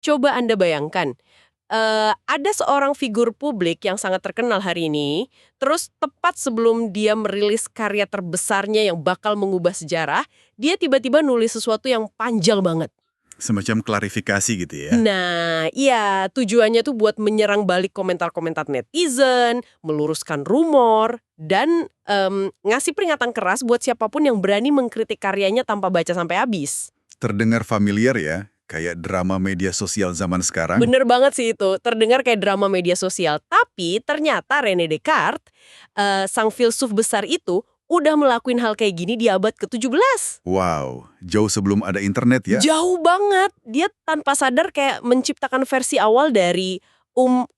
Coba Anda bayangkan, ada seorang figur publik yang sangat terkenal hari ini, terus tepat sebelum dia merilis karya terbesarnya yang bakal mengubah sejarah, dia tiba-tiba nulis sesuatu yang panjang banget. Semacam klarifikasi gitu ya. Nah, iya, tujuannya tuh buat menyerang balik komentar-komentar netizen, meluruskan rumor, dan ngasih peringatan keras buat siapapun yang berani mengkritik karyanya tanpa baca sampai habis. Terdengar familiar ya, kayak drama media sosial zaman sekarang. Bener banget sih itu, terdengar kayak drama media sosial. Tapi ternyata René Descartes, sang filsuf besar itu, udah ngelakuin hal kayak gini di abad ke-17. Wow, jauh sebelum ada internet ya. Jauh banget. Dia tanpa sadar kayak menciptakan versi awal dari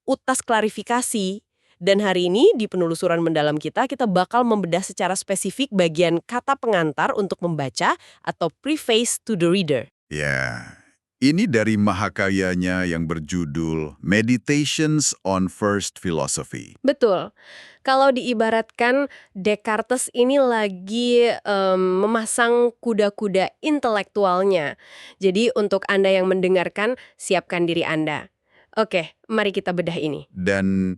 utas klarifikasi. Dan hari ini di penelusuran mendalam kita bakal membedah secara spesifik bagian kata pengantar untuk membaca atau preface to the reader. Ya, ini dari mahakaryanya yang berjudul Meditations on First Philosophy. Betul. Kalau diibaratkan Descartes ini lagi memasang kuda-kuda intelektualnya. Jadi untuk Anda yang mendengarkan, siapkan diri Anda. Oke, mari kita bedah ini. Dan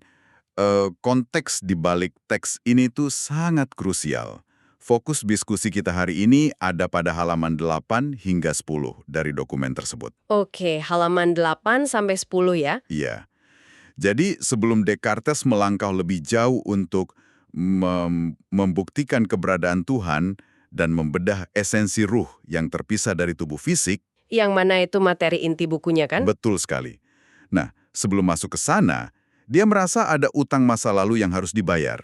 konteks di balik teks ini tuh sangat krusial. Fokus diskusi kita hari ini ada pada halaman 8 hingga 10 dari dokumen tersebut. Oke, halaman 8 sampai 10 ya. Iya. Jadi sebelum Descartes melangkah lebih jauh untuk membuktikan keberadaan Tuhan dan membedah esensi ruh yang terpisah dari tubuh fisik, Yang mana itu materi inti bukunya kan? betul sekali. Nah, sebelum masuk ke sana, dia merasa ada utang masa lalu yang harus dibayar.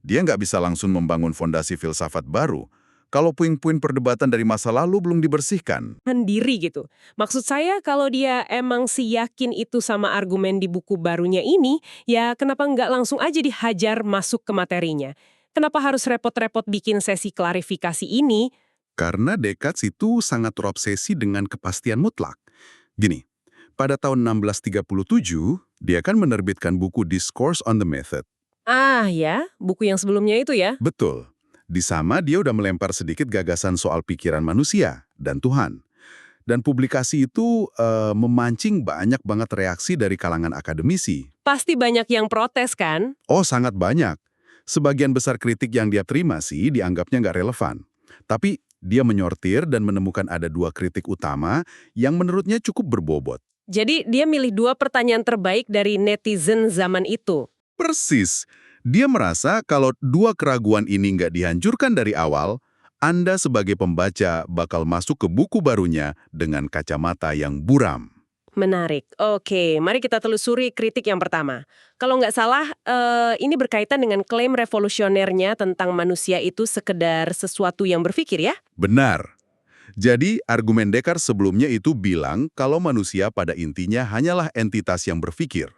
Dia nggak bisa langsung membangun fondasi filsafat baru kalau puing-puing perdebatan dari masa lalu belum dibersihkan. Sendiri gitu. Maksud saya kalau dia emang yakin itu sama argumen di buku barunya ini, ya kenapa nggak langsung aja dihajar masuk ke materinya? Kenapa harus repot-repot bikin sesi klarifikasi ini? Karena Descartes itu sangat terobsesi dengan kepastian mutlak. Gini, pada tahun 1637, dia kan menerbitkan buku Discourse on the Method. Ah ya, buku yang sebelumnya itu ya? Betul. Di sana dia udah melempar sedikit gagasan soal pikiran manusia dan Tuhan. Dan publikasi itu memancing banyak banget reaksi dari kalangan akademisi. Pasti banyak yang protes kan? Oh, sangat banyak. Sebagian besar kritik yang dia terima sih dianggapnya nggak relevan. Tapi dia menyortir dan menemukan ada dua kritik utama yang menurutnya cukup berbobot. Jadi dia milih dua pertanyaan terbaik dari netizen zaman itu. Persis. Dia merasa kalau dua keraguan ini nggak dihancurkan dari awal, Anda sebagai pembaca bakal masuk ke buku barunya dengan kacamata yang buram. Menarik. Oke, mari kita telusuri kritik yang pertama. Kalau nggak salah, ini berkaitan dengan klaim revolusionernya tentang manusia itu sekedar sesuatu yang berpikir ya? Benar. Jadi, argumen Descartes sebelumnya itu bilang kalau manusia pada intinya hanyalah entitas yang berpikir.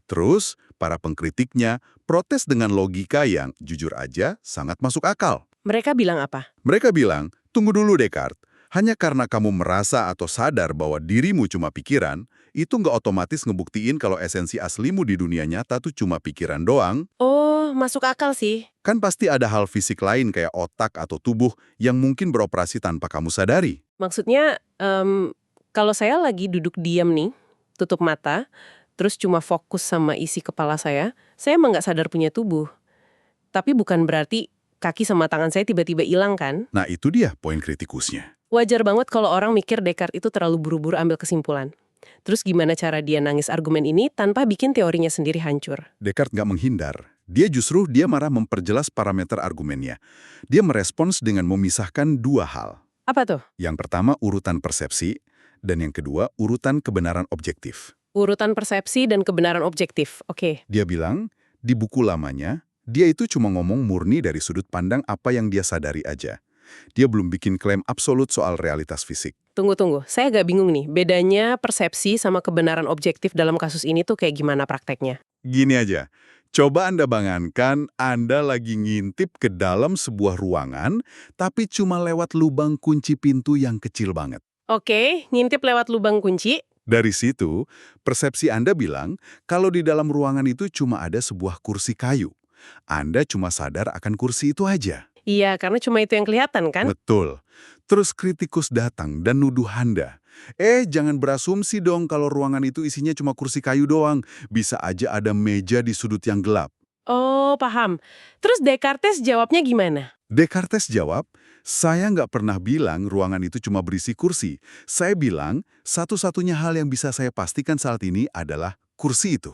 Terus, para pengkritiknya protes dengan logika yang, jujur aja, sangat masuk akal. Mereka bilang apa? Mereka bilang, tunggu dulu Descartes, hanya karena kamu merasa atau sadar bahwa dirimu cuma pikiran, itu nggak otomatis ngebuktiin kalau esensi aslimu di dunia nyata tuh cuma pikiran doang. Oh, masuk akal sih. Kan pasti ada hal fisik lain kayak otak atau tubuh yang mungkin beroperasi tanpa kamu sadari. Maksudnya, kalau saya lagi duduk diam nih, tutup mata, terus cuma fokus sama isi kepala saya emang nggak sadar punya tubuh. Tapi bukan berarti kaki sama tangan saya tiba-tiba hilang kan? Nah itu dia poin kritikusnya. Wajar banget kalau orang mikir Descartes itu terlalu buru-buru ambil kesimpulan. Terus gimana cara dia nangis argumen ini tanpa bikin teorinya sendiri hancur? Descartes nggak menghindar. Dia marah memperjelas parameter argumennya. Dia merespons dengan memisahkan dua hal. Apa tuh? Yang pertama urutan persepsi, dan yang kedua urutan kebenaran objektif. Urutan persepsi dan kebenaran objektif. Oke. Dia bilang, di buku lamanya, dia itu cuma ngomong murni dari sudut pandang apa yang dia sadari aja. Dia belum bikin klaim absolut soal realitas fisik. Tunggu. Saya agak bingung nih. Bedanya persepsi sama kebenaran objektif dalam kasus ini tuh kayak gimana prakteknya? Gini aja, coba Anda bayangkan Anda lagi ngintip ke dalam sebuah ruangan, tapi cuma lewat lubang kunci pintu yang kecil banget. Oke, ngintip lewat lubang kunci. Dari situ, persepsi Anda bilang kalau di dalam ruangan itu cuma ada sebuah kursi kayu. Anda cuma sadar akan kursi itu aja. Iya, karena cuma itu yang kelihatan kan? Betul. Terus kritikus datang dan nuduh Anda. Jangan berasumsi dong kalau ruangan itu isinya cuma kursi kayu doang. Bisa aja ada meja di sudut yang gelap. Oh, paham. Terus Descartes jawabnya gimana? Descartes jawab, saya nggak pernah bilang ruangan itu cuma berisi kursi. Saya bilang, satu-satunya hal yang bisa saya pastikan saat ini adalah kursi itu.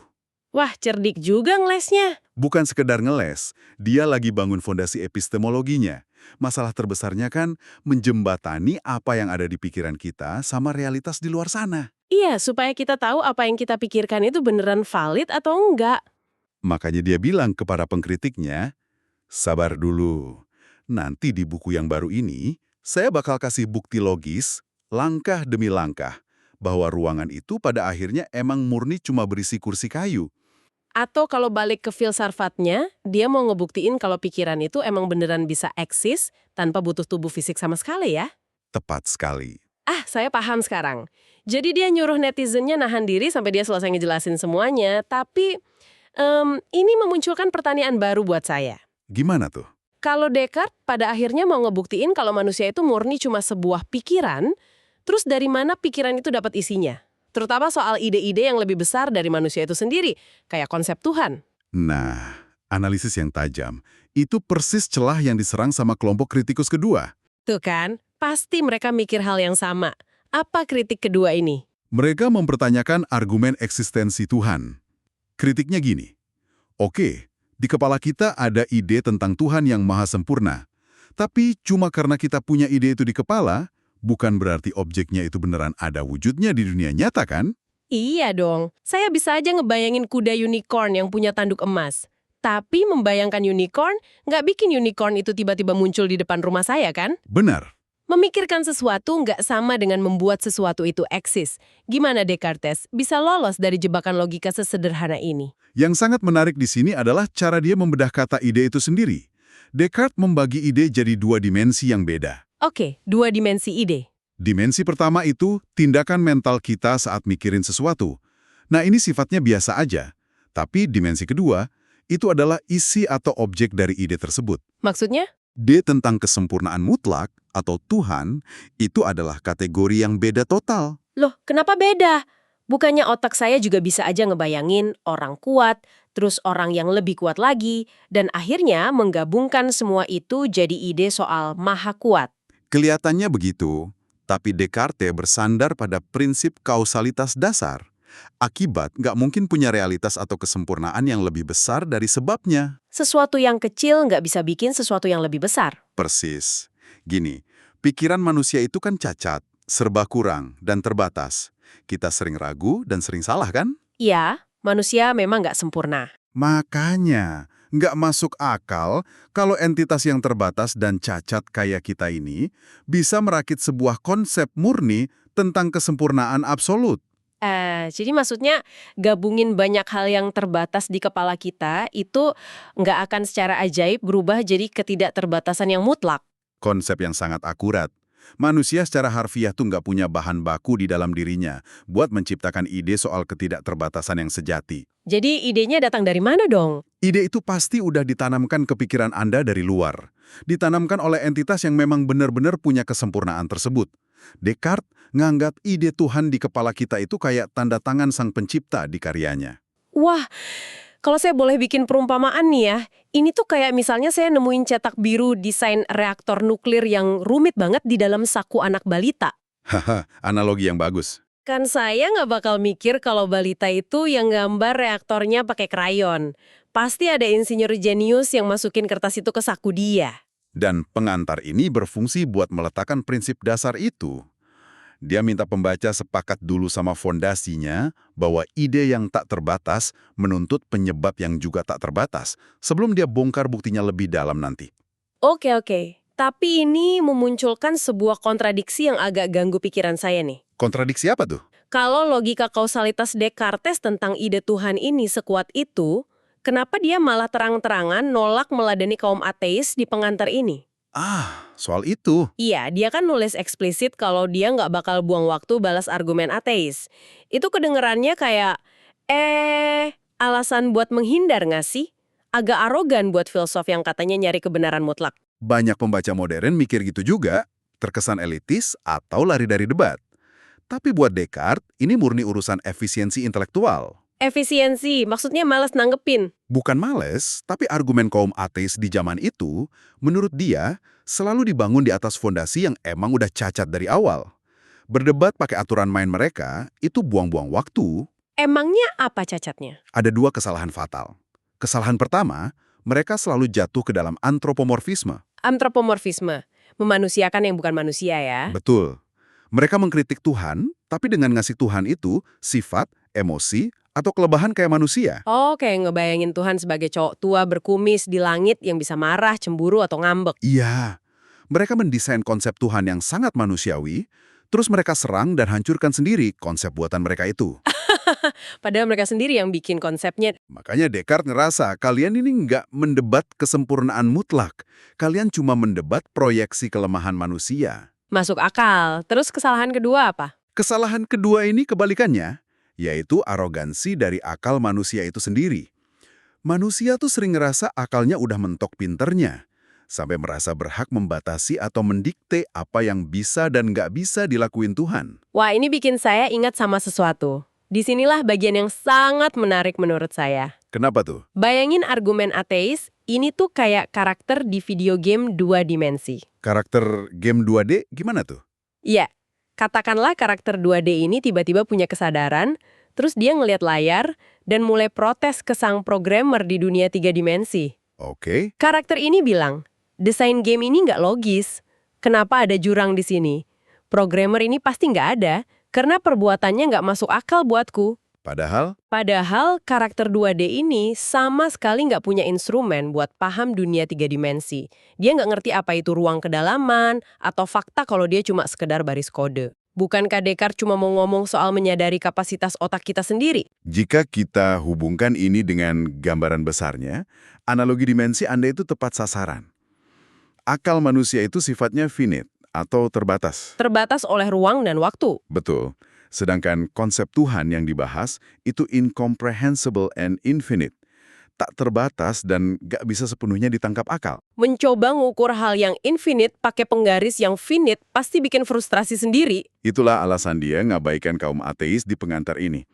Wah, cerdik juga ngelesnya. Bukan sekedar ngeles, dia lagi bangun fondasi epistemologinya. Masalah terbesarnya kan menjembatani apa yang ada di pikiran kita sama realitas di luar sana. Iya, supaya kita tahu apa yang kita pikirkan itu beneran valid atau enggak. Makanya dia bilang kepada pengkritiknya, sabar dulu. Nanti di buku yang baru ini, saya bakal kasih bukti logis, langkah demi langkah, bahwa ruangan itu pada akhirnya emang murni cuma berisi kursi kayu. Atau kalau balik ke filsafatnya, dia mau ngebuktiin kalau pikiran itu emang beneran bisa eksis tanpa butuh tubuh fisik sama sekali ya? Tepat sekali. Ah, saya paham sekarang. Jadi dia nyuruh netizennya nahan diri sampai dia selesai ngejelasin semuanya, tapi ini memunculkan pertanyaan baru buat saya. Gimana tuh? Kalau Descartes pada akhirnya mau ngebuktiin kalau manusia itu murni cuma sebuah pikiran, terus dari mana pikiran itu dapat isinya? Terutama soal ide-ide yang lebih besar dari manusia itu sendiri, kayak konsep Tuhan. Nah, analisis yang tajam. Itu persis celah yang diserang sama kelompok kritikus kedua. Tuh kan, pasti mereka mikir hal yang sama. Apa kritik kedua ini? Mereka mempertanyakan argumen eksistensi Tuhan. Kritiknya gini, oke, di kepala kita ada ide tentang Tuhan yang maha sempurna. Tapi cuma karena kita punya ide itu di kepala, bukan berarti objeknya itu beneran ada wujudnya di dunia nyata kan? Iya dong, saya bisa aja ngebayangin kuda unicorn yang punya tanduk emas. Tapi membayangkan unicorn, nggak bikin unicorn itu tiba-tiba muncul di depan rumah saya kan? Benar. Memikirkan sesuatu nggak sama dengan membuat sesuatu itu eksis. Gimana Descartes bisa lolos dari jebakan logika sesederhana ini? Yang sangat menarik di sini adalah cara dia membedah kata ide itu sendiri. Descartes membagi ide jadi dua dimensi yang beda. Oke, dua dimensi ide. Dimensi pertama itu tindakan mental kita saat mikirin sesuatu. Nah, ini sifatnya biasa aja. Tapi dimensi kedua, itu adalah isi atau objek dari ide tersebut. Maksudnya? D tentang kesempurnaan mutlak atau Tuhan, itu adalah kategori yang beda total. Loh, kenapa beda? Bukannya otak saya juga bisa aja ngebayangin orang kuat, terus orang yang lebih kuat lagi, dan akhirnya menggabungkan semua itu jadi ide soal maha kuat. Kelihatannya begitu, tapi Descartes bersandar pada prinsip kausalitas dasar. Akibat nggak mungkin punya realitas atau kesempurnaan yang lebih besar dari sebabnya. Sesuatu yang kecil nggak bisa bikin sesuatu yang lebih besar. Persis. Gini, pikiran manusia itu kan cacat, serba kurang, dan terbatas. Kita sering ragu dan sering salah kan? Iya, manusia memang nggak sempurna. Makanya, nggak masuk akal kalau entitas yang terbatas dan cacat kayak kita ini bisa merakit sebuah konsep murni tentang kesempurnaan absolut. Jadi maksudnya gabungin banyak hal yang terbatas di kepala kita itu nggak akan secara ajaib berubah jadi ketidakterbatasan yang mutlak. Konsep yang sangat akurat. Manusia secara harfiah tuh nggak punya bahan baku di dalam dirinya buat menciptakan ide soal ketidakterbatasan yang sejati. Jadi idenya datang dari mana dong? Ide itu pasti udah ditanamkan ke pikiran Anda dari luar. Ditanamkan oleh entitas yang memang benar-benar punya kesempurnaan tersebut. Descartes nganggap ide Tuhan di kepala kita itu kayak tanda tangan sang pencipta di karyanya. Wah, kalau saya boleh bikin perumpamaan nih ya, ini tuh kayak misalnya saya nemuin cetak biru desain reaktor nuklir yang rumit banget di dalam saku anak balita. Haha, analogi yang bagus. Kan saya nggak bakal mikir kalau balita itu yang gambar reaktornya pakai krayon. Pasti ada insinyur jenius yang masukin kertas itu ke saku dia. Dan pengantar ini berfungsi buat meletakkan prinsip dasar itu. Dia minta pembaca sepakat dulu sama fondasinya bahwa ide yang tak terbatas menuntut penyebab yang juga tak terbatas sebelum dia bongkar buktinya lebih dalam nanti. Oke. Tapi ini memunculkan sebuah kontradiksi yang agak ganggu pikiran saya nih. Kontradiksi apa tuh? Kalau logika kausalitas Descartes tentang ide Tuhan ini sekuat itu, kenapa dia malah terang-terangan nolak meladeni kaum ateis di pengantar ini? Soal itu. Iya, dia kan nulis eksplisit kalau dia nggak bakal buang waktu balas argumen ateis. Itu kedengerannya kayak, alasan buat menghindar nggak sih? Agak arogan buat filsuf yang katanya nyari kebenaran mutlak. Banyak pembaca modern mikir gitu juga, terkesan elitis atau lari dari debat. Tapi buat Descartes, ini murni urusan efisiensi intelektual. Efisiensi, maksudnya malas nanggepin. Bukan males, tapi argumen kaum ateis di zaman itu, menurut dia, selalu dibangun di atas fondasi yang emang udah cacat dari awal. Berdebat pakai aturan main mereka, itu buang-buang waktu. Emangnya apa cacatnya? Ada dua kesalahan fatal. Kesalahan pertama, mereka selalu jatuh ke dalam antropomorfisme. Antropomorfisme, memanusiakan yang bukan manusia ya. Betul. Mereka mengkritik Tuhan, tapi dengan ngasih Tuhan itu sifat, emosi, atau kelebahan kayak manusia. Oh, kayak ngebayangin Tuhan sebagai cowok tua berkumis di langit yang bisa marah, cemburu, atau ngambek. Iya, mereka mendesain konsep Tuhan yang sangat manusiawi, terus mereka serang dan hancurkan sendiri konsep buatan mereka itu. Padahal mereka sendiri yang bikin konsepnya. Makanya Descartes ngerasa kalian ini nggak mendebat kesempurnaan mutlak. Kalian cuma mendebat proyeksi kelemahan manusia. Masuk akal. Terus kesalahan kedua apa? Kesalahan kedua ini kebalikannya, yaitu arogansi dari akal manusia itu sendiri. Manusia tuh sering ngerasa akalnya udah mentok pinternya, sampai merasa berhak membatasi atau mendikte apa yang bisa dan nggak bisa dilakuin Tuhan. Wah, ini bikin saya ingat sama sesuatu. Disinilah bagian yang sangat menarik menurut saya. Kenapa tuh? Bayangin argumen ateis, ini tuh kayak karakter di video game 2 dimensi. Karakter game 2D gimana tuh? Iya, katakanlah karakter 2D ini tiba-tiba punya kesadaran, terus dia ngelihat layar, dan mulai protes ke sang programmer di dunia 3 dimensi. Oke. Karakter ini bilang, desain game ini nggak logis. Kenapa ada jurang di sini? Programmer ini pasti nggak ada, karena perbuatannya nggak masuk akal buatku. Padahal karakter 2D ini sama sekali nggak punya instrumen buat paham dunia 3 dimensi. Dia nggak ngerti apa itu ruang kedalaman, atau fakta kalau dia cuma sekedar baris kode. Bukankah Descartes cuma mau ngomong soal menyadari kapasitas otak kita sendiri? Jika kita hubungkan ini dengan gambaran besarnya, analogi dimensi Anda itu tepat sasaran. Akal manusia itu sifatnya finite atau terbatas. Terbatas oleh ruang dan waktu. Betul. Sedangkan konsep Tuhan yang dibahas itu incomprehensible and infinite. Tak terbatas dan gak bisa sepenuhnya ditangkap akal. Mencoba ngukur hal yang infinite pakai penggaris yang finite pasti bikin frustrasi sendiri. Itulah alasan dia ngabaikan kaum ateis di pengantar ini.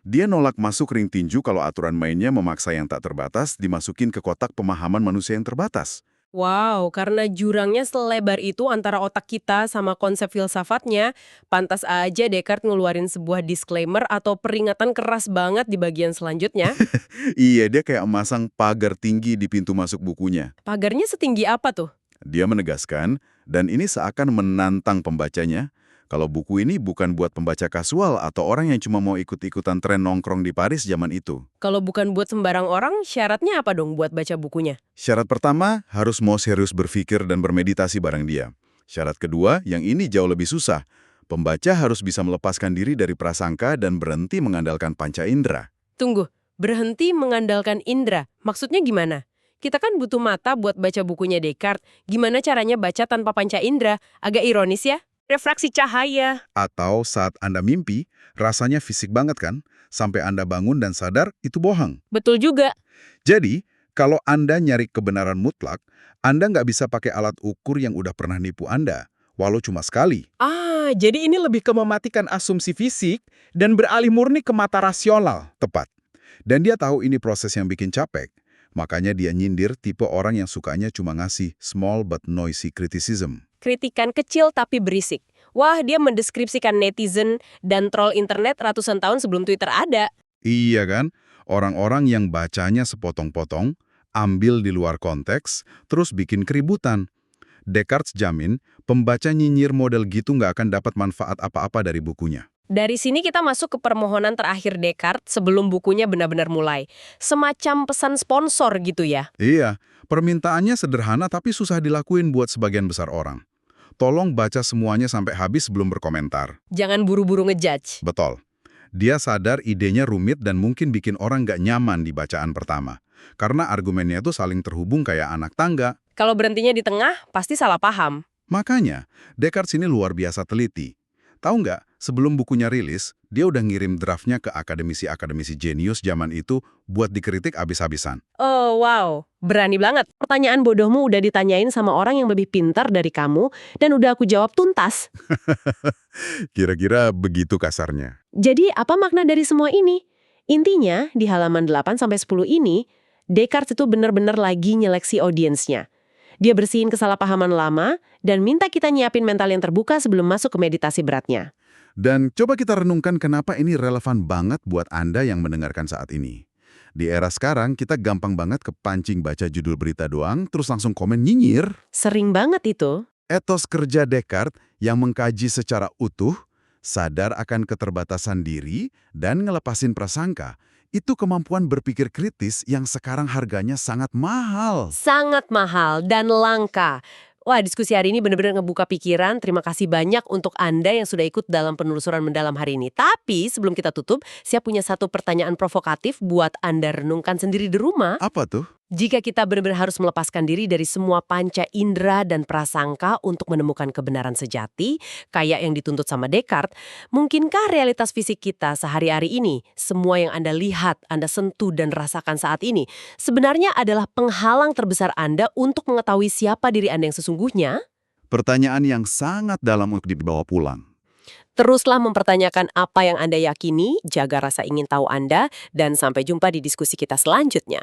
Dia nolak masuk ring tinju kalau aturan mainnya memaksa yang tak terbatas dimasukin ke kotak pemahaman manusia yang terbatas. Wow, karena jurangnya selebar itu antara otak kita sama konsep filsafatnya, pantas aja Descartes ngeluarin sebuah disclaimer atau peringatan keras banget di bagian selanjutnya. Iya, dia kayak memasang pagar tinggi di pintu masuk bukunya. Pagarnya setinggi apa tuh? Dia menegaskan, dan ini seakan menantang pembacanya, kalau buku ini bukan buat pembaca kasual atau orang yang cuma mau ikut-ikutan tren nongkrong di Paris zaman itu. Kalau bukan buat sembarang orang, syaratnya apa dong buat baca bukunya? Syarat pertama, harus mau serius berpikir dan bermeditasi bareng dia. Syarat kedua, yang ini jauh lebih susah. Pembaca harus bisa melepaskan diri dari prasangka dan berhenti mengandalkan panca indera. Tunggu, berhenti mengandalkan indera. Maksudnya gimana? Kita kan butuh mata buat baca bukunya Descartes. Gimana caranya baca tanpa panca indera? Agak ironis ya? Refraksi cahaya. Atau saat Anda mimpi, rasanya fisik banget kan? Sampai Anda bangun dan sadar, itu bohong. Betul juga. Jadi, kalau Anda nyari kebenaran mutlak, Anda nggak bisa pakai alat ukur yang udah pernah nipu Anda, walau cuma sekali. Jadi ini lebih ke mematikan asumsi fisik dan beralih murni ke mata rasional. Tepat. Dan dia tahu ini proses yang bikin capek. Makanya dia nyindir tipe orang yang sukanya cuma ngasih small but noisy criticism. Kritikan kecil tapi berisik. Wah, dia mendeskripsikan netizen dan troll internet ratusan tahun sebelum Twitter ada. Iya kan? Orang-orang yang bacanya sepotong-potong, ambil di luar konteks, terus bikin keributan. Descartes jamin, pembaca nyinyir model gitu nggak akan dapat manfaat apa-apa dari bukunya. Dari sini kita masuk ke permohonan terakhir Descartes sebelum bukunya benar-benar mulai. Semacam pesan sponsor gitu ya. Iya, permintaannya sederhana tapi susah dilakuin buat sebagian besar orang. Tolong baca semuanya sampai habis sebelum berkomentar. Jangan buru-buru ngejudge. Betul. Dia sadar idenya rumit dan mungkin bikin orang nggak nyaman di bacaan pertama. Karena argumennya itu saling terhubung kayak anak tangga. Kalau berhentinya di tengah, pasti salah paham. Makanya, Descartes ini luar biasa teliti. Tahu nggak, Sebelum bukunya rilis, dia udah ngirim draftnya ke akademisi-akademisi jenius zaman itu buat dikritik abis-abisan. Oh, wow. Berani banget. Pertanyaan bodohmu udah ditanyain sama orang yang lebih pintar dari kamu, dan udah aku jawab tuntas. Kira-kira begitu kasarnya. Jadi, apa makna dari semua ini? Intinya, di halaman 8-10 ini, Descartes itu benar-benar lagi nyeleksi audiensnya. Dia bersihin kesalahpahaman lama, dan minta kita nyiapin mental yang terbuka sebelum masuk ke meditasi beratnya. Dan coba kita renungkan kenapa ini relevan banget buat Anda yang mendengarkan saat ini. Di era sekarang, kita gampang banget kepancing baca judul berita doang, terus langsung komen nyinyir. Sering banget itu. Etos kerja Descartes yang mengkaji secara utuh, sadar akan keterbatasan diri, dan ngelepasin prasangka, itu kemampuan berpikir kritis yang sekarang harganya sangat mahal. Sangat mahal dan langka. Wah, diskusi hari ini benar-benar ngebuka pikiran. Terima kasih banyak untuk Anda yang sudah ikut dalam penelusuran mendalam hari ini. Tapi sebelum kita tutup, saya punya satu pertanyaan provokatif buat Anda renungkan sendiri di rumah. Apa tuh? Jika kita benar-benar harus melepaskan diri dari semua panca indera dan prasangka untuk menemukan kebenaran sejati, kayak yang dituntut sama Descartes, mungkinkah realitas fisik kita sehari-hari ini, semua yang Anda lihat, Anda sentuh dan rasakan saat ini, sebenarnya adalah penghalang terbesar Anda untuk mengetahui siapa diri Anda yang sesungguhnya? Pertanyaan yang sangat dalam untuk dibawa pulang. Teruslah mempertanyakan apa yang Anda yakini, jaga rasa ingin tahu Anda, dan sampai jumpa di diskusi kita selanjutnya.